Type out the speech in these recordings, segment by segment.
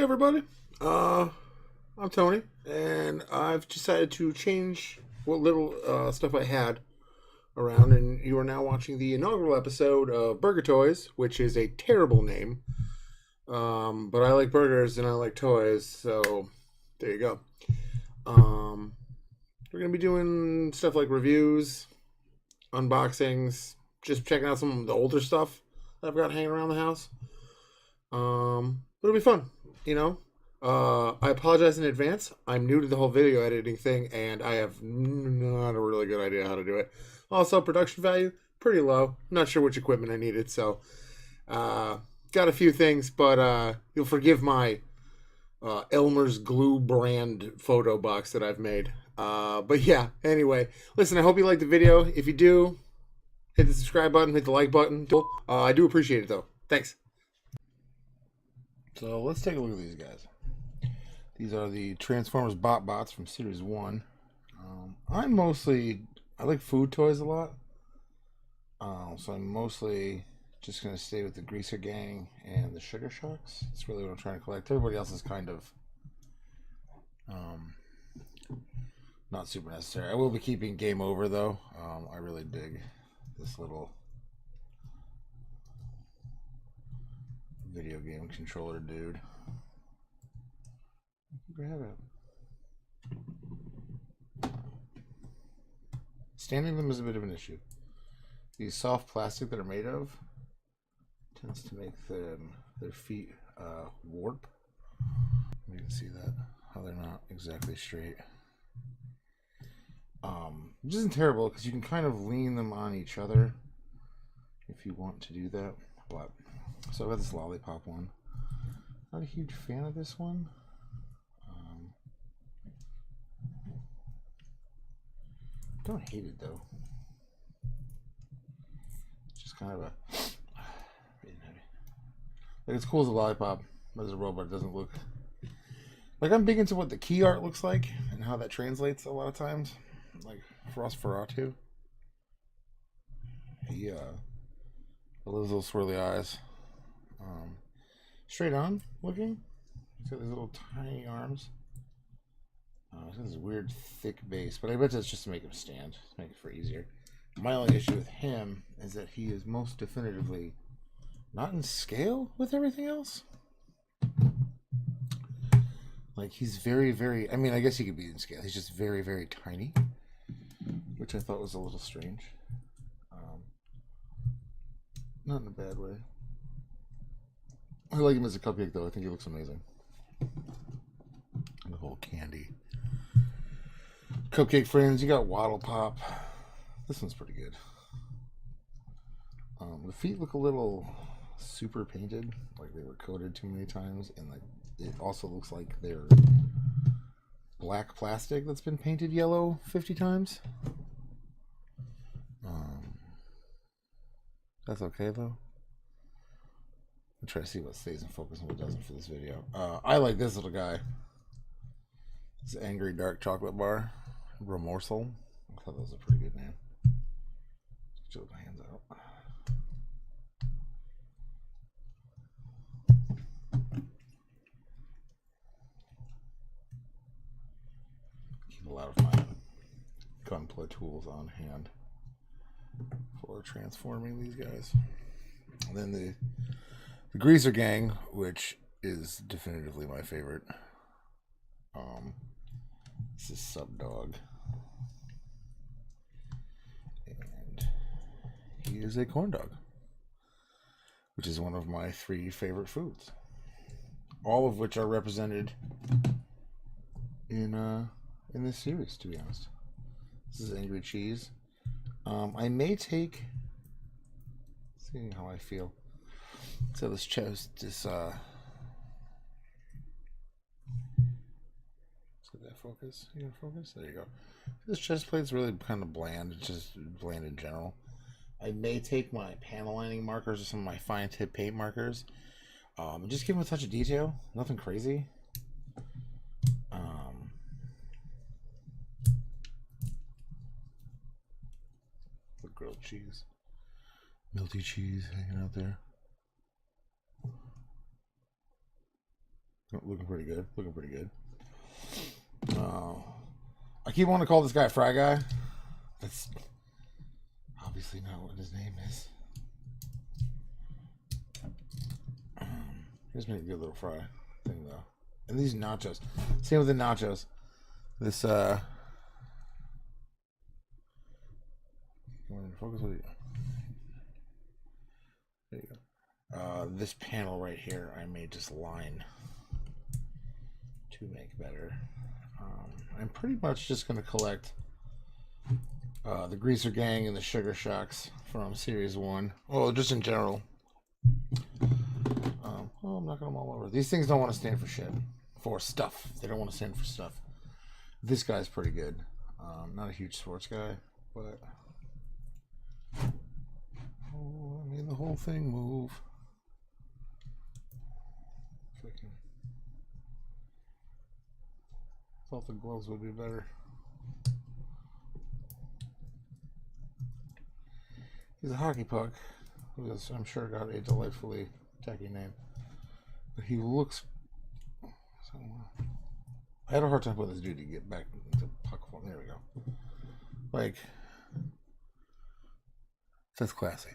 everybody. I'm Tony, and I've decided to change what little stuff I had around, and you are now watching the inaugural episode of BurgerToys, which is a terrible name. But I like burgers and I like toys, so there you go. We're going to be doing stuff like reviews, unboxings, just checking out some of the older stuff that I've got hanging around the house. It'll be fun, you know. I apologize in advance. I'm new to the whole video editing thing, and I have not a really good idea how to do it. Also, production value, pretty low. Not sure which equipment I needed, so got a few things, but you'll forgive my Elmer's Glue brand photo box that I've made. But yeah, anyway, listen, I hope you liked the video. If you do, hit the subscribe button, hit the like button. I do appreciate it, though. Thanks. So let's take a look at these guys. These are the Transformers BotBots from Series 1. I like food toys a lot. So I'm mostly just going to stay with the Greaser Gang and the Sugar Shocks. That's really what I'm trying to collect. Everybody else is kind of not super necessary. I will be keeping Game Over, though. I really dig this little video game controller dude. Grab it. Standing them is a bit of an issue. The soft plastic that are made of tends to make their feet warp. You can see that, how they're not exactly straight. Which isn't terrible because you can kind of lean them on each other if you want to do that. But so I've got this lollipop one. Not a huge fan of this one. Don't hate it though. It's just kind of a like it's cool as a lollipop, but as a robot it doesn't look like. I'm big into what the key art looks like and how that translates a lot of times. Like Ferratu. He those little swirly eyes. Straight on looking. He's got these little tiny arms. It's got this weird thick base, but I bet that's just to make him stand, to make it for easier. My only issue with him is that he is most definitively not in scale with everything else. Like, he's very, very, I mean, I guess he could be in scale. He's just very, very tiny, which I thought was a little strange. Not in a bad way. I like him as a cupcake, though. I think he looks amazing. And the whole candy. Cupcake friends, you got Waddle Pop. This one's pretty good. The feet look a little super painted, like they were coated too many times, and like it also looks like they're black plastic that's been painted yellow 50 times. That's okay though. I'll try to see what stays in focus and what doesn't for this video. I like this little guy. This angry dark chocolate bar. Remorsal. I thought that was a pretty good name. Get your hands out. Keep a lot of my gunplay tools on hand for transforming these guys. And then the Greaser Gang, which is definitively my favorite. This is Sub Dog. And he is a corn dog, which is one of my 3 favorite foods. All of which are represented in this series, to be honest. This is Angry Cheese. I may take, seeing how I feel. So let's choose this focus. You gonna focus? There you go. This chest plate's really kind of bland. It's just bland in general. I may take my panel lining markers or some of my fine tip paint markers, and just give them a touch of detail. Nothing crazy. The grilled cheese, melty cheese hanging out there. Looking pretty good. Looking pretty good. I keep wanting to call this guy Fry Guy. That's obviously not what his name is. Here's me a good little fry thing though. And these nachos. Same with the nachos. This you want to focus with you? There you go. This panel right here I may just line to make better. I'm pretty much just going to collect the Greaser Gang and the Sugar Shocks from Series 1. Well, just in general. Oh, I'm knocking them all over. These things don't want to stand for shit. For stuff. They don't want to stand for stuff. This guy's pretty good. Not a huge sports guy, but... Oh, I mean, the whole thing move. Thought the gloves would be better. He's a hockey puck, who is, I'm sure, got a delightfully tacky name. But he looks. So, I had a hard time putting this dude to get back into puck form. There we go. Like, that's classy.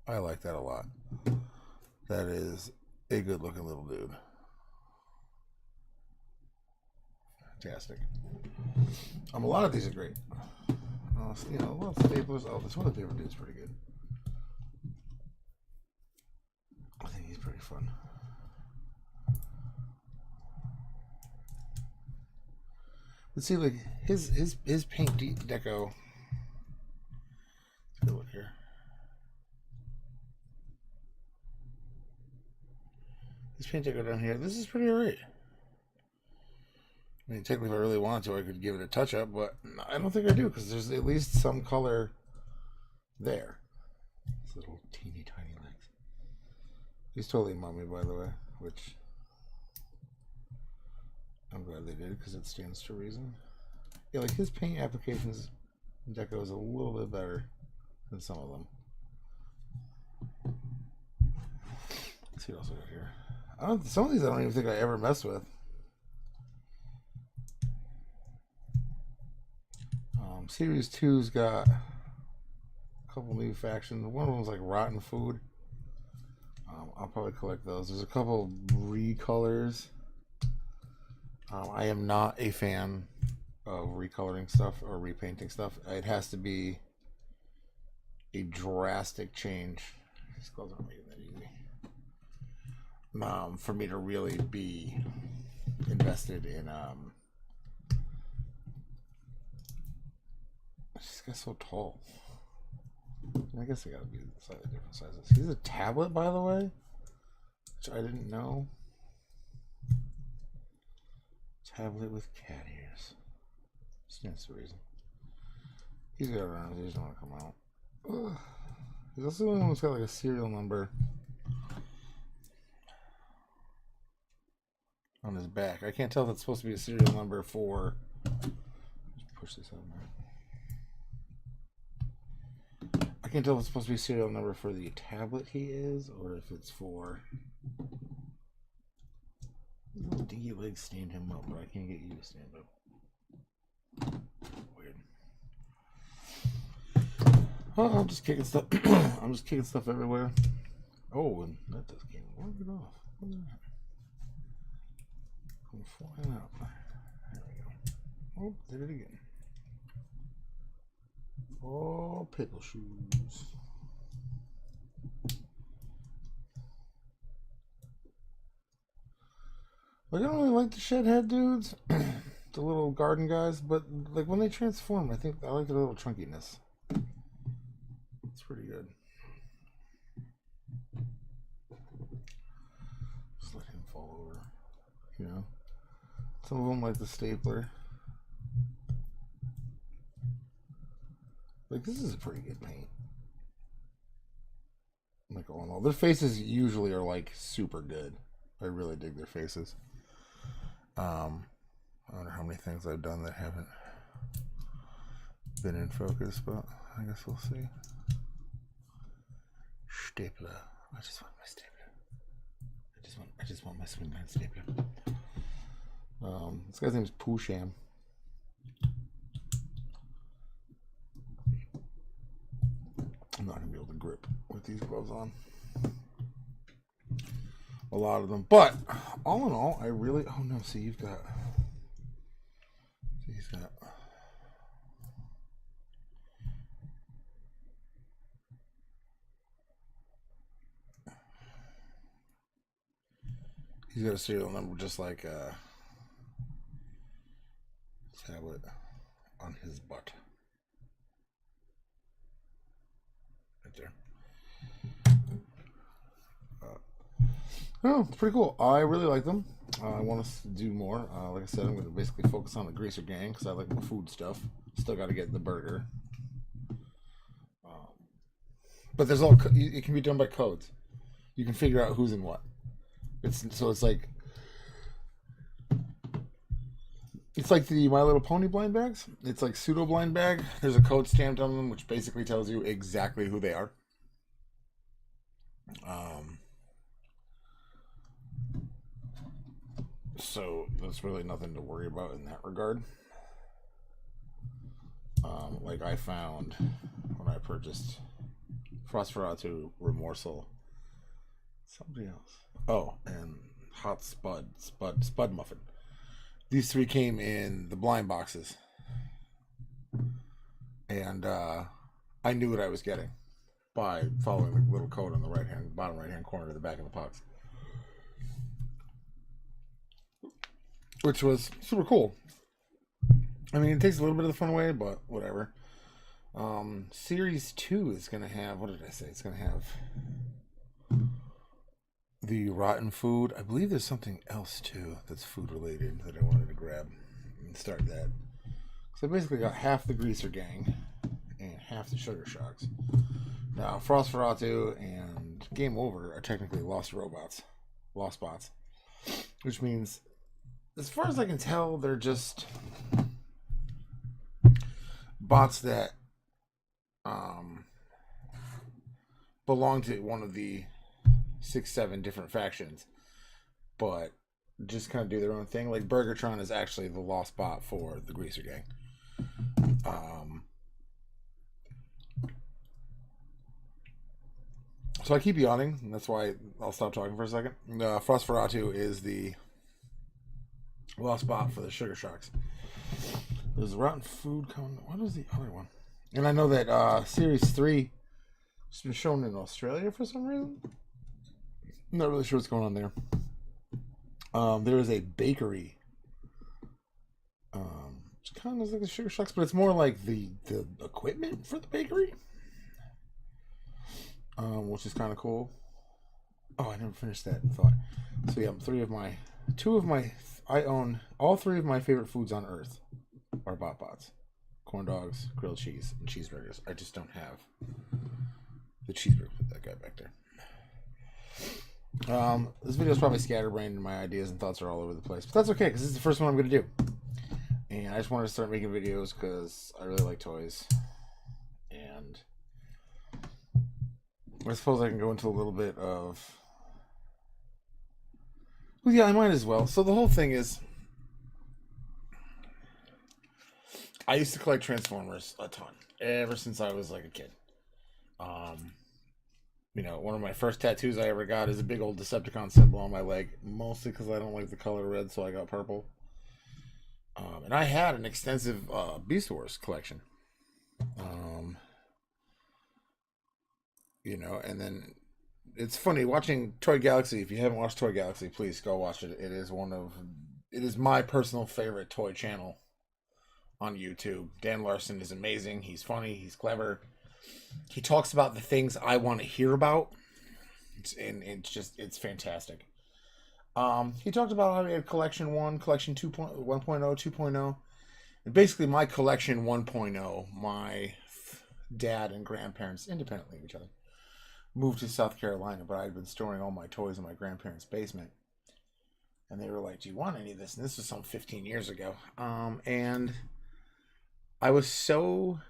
I like that a lot. That is a good-looking little dude. Fantastic. A lot of these are great. You know, a lot of staplers. Oh, this one of the paper dude's pretty good. I think he's pretty fun. But see, like his paint deco. Let's go look here. His paint deco down here. This is pretty alright. I mean, technically, if I really wanted to, I could give it a touch-up, but I don't think I do, because there's at least some color there. These little teeny tiny legs. He's totally mummy, by the way, which I'm glad they did, because it stands to reason. Yeah, like his paint applications deco is a little bit better than some of them. Let's see what else I got here. Some of these I don't even think I ever messed with. Series 2's got a couple new factions. One of them's like Rotten Food. I'll probably collect those. There's a couple recolors. I am not a fan of recoloring stuff or repainting stuff. It has to be a drastic change. These clothes aren't making that easy. For me to really be invested in This guy's so tall. I guess they gotta be slightly different sizes. He's a tablet, by the way, which I didn't know. Tablet with cat ears. Stands to reason. He's got around. He doesn't want to come out. Ugh. He's also the one who's got like a serial number on his back. I can't tell if it's supposed to be a serial number for. Just push this out now. I can't tell if it's supposed to be a serial number for the tablet he is, or if it's for. Little dingy legs stand him up, but I can't get you to stand up. Weird. Oh, I'm just kicking stuff. I'm just kicking stuff everywhere. Oh, and that just came right off. Look at that. Come flying out. There we go. Oh, did it again. Oh, pickle shoes. Like, I don't really like the shed head dudes, the little garden guys, but like when they transform, I think I like their little chunkiness. It's pretty good. Just let him fall over, you know. Some of them like the stapler. Like, this is a pretty good paint. Like, all in all, their faces usually are like super good. I really dig their faces. I wonder how many things I've done that haven't been in focus, but I guess we'll see. Stapler. I just want my stapler. I I just want my swing landscape here. This guy's name is Poosham. I'm not gonna be able to grip with these gloves on. A lot of them, but all in all, I really. Oh no! See, you've got. He's got. He's got a serial number just like tablet on his butt. Right there. Oh, it's pretty cool. I really like them. I want to do more. Like I said, I'm going to basically focus on the Greaser Gang because I like my food stuff. Still got to get the burger. But there's all. It can be done by codes. You can figure out who's in what. It's like the My Little Pony blind bags. It's like pseudo blind bag. There's a code stamped on them, which basically tells you exactly who they are. So there's really nothing to worry about in that regard. Like I found when I purchased Frostferatu, Remorsal, somebody else. Oh, and Hot Spud Muffin. These three came in the blind boxes, and I knew what I was getting by following the little code on the bottom right hand corner of the back of the box, which was super cool. I mean, it takes a little bit of the fun away, but whatever. Series 2 is going to have, what did I say? It's going to have the rotten food. I believe there's something else too that's food related that I wanted to grab and start that. So I basically got half the Greaser Gang and half the Sugar Shocks. Now, Frostferatu and Game Over are technically lost bots, which means, as far as I can tell, they're just bots that belong to one of the 6-7 different factions, but just kind of do their own thing. Like Burgertron is actually the lost bot for the Greaser Gang. So I keep yawning, and that's why I'll stop talking for a second. Frostferatu is the lost bot for the Sugar Shocks. There's rotten food coming. What is the other one? And I know that Series 3 has been shown in Australia for some reason. I'm not really sure what's going on there. There is a bakery. Which kind of is like the Sugar Shocks, but it's more like the equipment for the bakery. Which is kind of cool. Oh, I never finished that thought. So yeah, I own all three of my favorite foods on earth are BotBots. Corn dogs, grilled cheese, and cheeseburgers. I just don't have the cheeseburger with that guy back there. This video is probably scatterbrained and my ideas and thoughts are all over the place, but that's okay because this is the first one I'm going to do. And I just wanted to start making videos because I really like toys. And I suppose I can go into a little bit of... Well, yeah, I might as well. So the whole thing is, I used to collect Transformers a ton, ever since I was like a kid. One of my first tattoos I ever got is a big old Decepticon symbol on my leg, mostly because I don't like the color red, so I got purple. And I had an extensive Beast Wars collection. And then it's funny watching Toy Galaxy. If you haven't watched Toy Galaxy, please go watch it. It is my personal favorite toy channel on YouTube. Dan Larson is amazing. He's funny. He's clever. He talks about the things I want to hear about. It's fantastic. He talked about how he had Collection 1, Collection 2.0, 2.0. And basically my Collection 1.0, my dad and grandparents, independently of each other, moved to South Carolina, but I had been storing all my toys in my grandparents' basement. And they were like, do you want any of this? And this was some 15 years ago. And I was so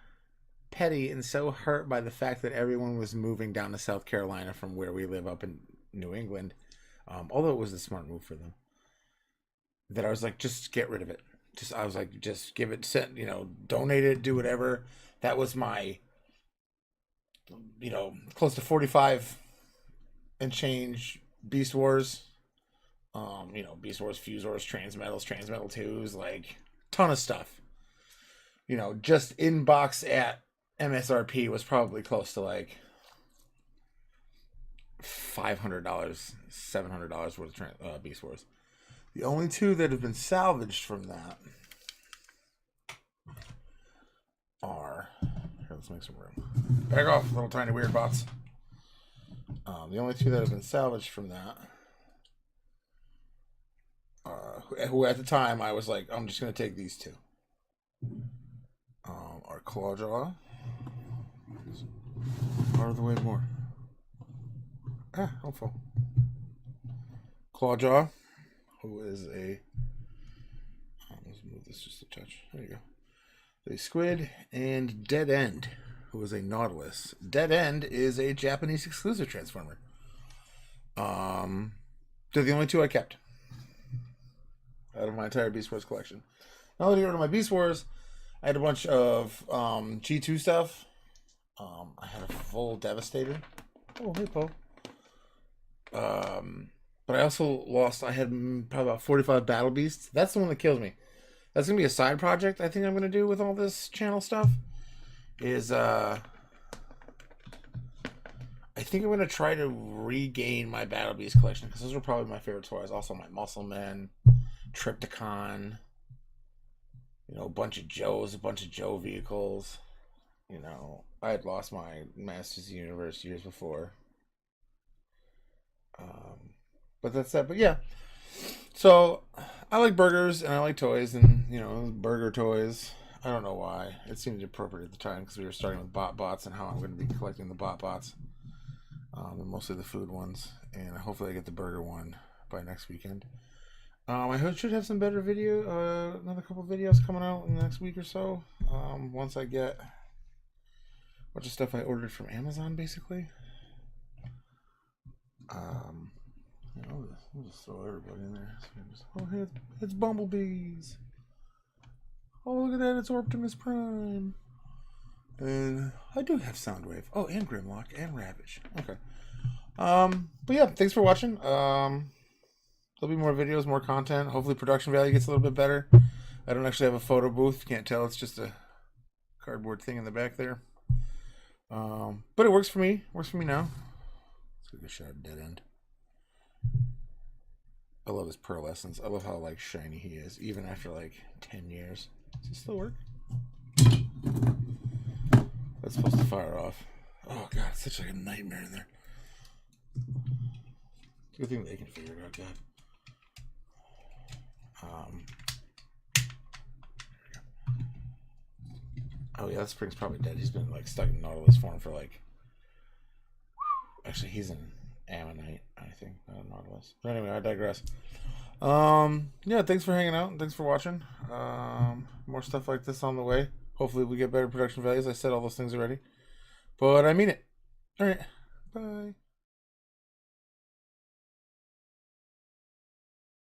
petty and so hurt by the fact that everyone was moving down to South Carolina from where we live up in New England. Although it was a smart move for them. That I was like, just get rid of it. I was like, just give it, donate it, do whatever. That was my, close to 45 and change Beast Wars. Beast Wars, Fuse Wars, Transmetal 2s, like, ton of stuff. Just in box at MSRP was probably close to like $500, $700 worth of Beast Wars. The only two that have been salvaged from that are... Here, let's make some room. Back off, little tiny weird bots. The only two that have been salvaged from that, who at the time I was like, I'm just going to take these two. Are Clawjaw. Out of the way more. Helpful. Clawjaw, who is a... let's move this just a touch. There you go. A squid, and Dead End, who is a Nautilus. Dead End is a Japanese exclusive Transformer. They're the only two I kept out of my entire Beast Wars collection. Now that I get rid of my Beast Wars, I had a bunch of G2 stuff. I had a full Devastator. Oh, hey, Poe. But I also lost, I had probably about 45 Battle Beasts. That's the one that kills me. That's going to be a side project I think I'm going to do with all this channel stuff. I think I'm going to try to regain my Battle Beast collection, because those were probably my favorite toys. Also my Muscle Men, Triptychon, a bunch of Joes, a bunch of Joe vehicles. I had lost my Masters of the Universe years before. But that's that. But yeah. So I like burgers and I like toys, and BurgerToys. I don't know why. It seemed appropriate at the time because we were starting with BotBots and how I'm going to be collecting the BotBots. And mostly the food ones. And hopefully I get the burger one by next weekend. I should have some better video, another couple of videos coming out in the next week or so. Once I get a bunch of stuff I ordered from Amazon, basically. I'll just throw everybody in there. Oh, hey, it's Bumblebees. Oh, look at that, it's Optimus Prime. And I do have Soundwave. Oh, and Grimlock and Ravage. Okay. But yeah, thanks for watching. There'll be more videos, more content. Hopefully production value gets a little bit better. I don't actually have a photo booth. Can't tell. It's just a cardboard thing in the back there. But it works for me. Works for me now. Let's get a shot at Dead End. I love his pearlescence. I love how shiny he is, even after 10 years. Does it still work? That's supposed to fire off. Oh god, it's such a nightmare in there. Good thing they can figure it out, God. Oh yeah, that spring's probably dead. He's been stuck in Nautilus form for Actually, he's an Ammonite, I think, not a Nautilus. But anyway, I digress. Yeah, thanks for hanging out and thanks for watching. More stuff like this on the way. Hopefully we get better production values. I said all those things already, but I mean it. All right, bye.